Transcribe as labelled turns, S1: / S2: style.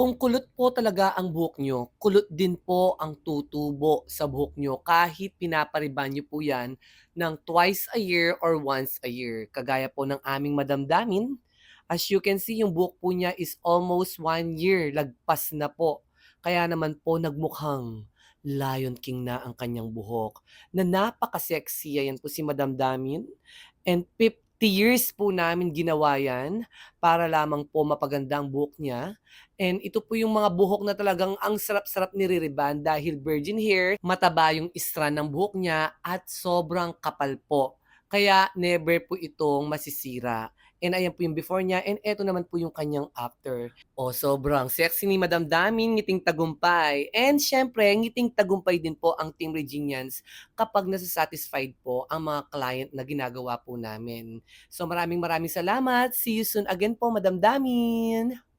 S1: Kung kulot po talaga ang buhok nyo, kulot din po ang tutubo sa buhok nyo kahit pinapariban niyo po yan ng twice a year or once a year. Kagaya po ng aming madamdamin, as you can see, yung buhok po niya is almost 1 year, lagpas na po. Kaya naman po nagmukhang Lion King na ang kanyang buhok, na napaka-sexy. Ayan po si Madam Damin. And 50 years po namin ginawa yan para lamang po mapaganda ang buhok niya. And ito po yung mga buhok na talagang ang sarap-sarap nire-rebond dahil virgin hair, mataba yung strand ng buhok niya at sobrang kapal po. Kaya never po itong masisira. And ayan po yung before niya and eto naman po yung kanyang after. O sobrang sexy ni Madam Damin, ngiting tagumpay. And syempre, ngiting tagumpay din po ang Team Reginians kapag nasa-satisfied po ang mga client na ginagawa po namin. So maraming maraming salamat. See you soon again po, Madam Damin.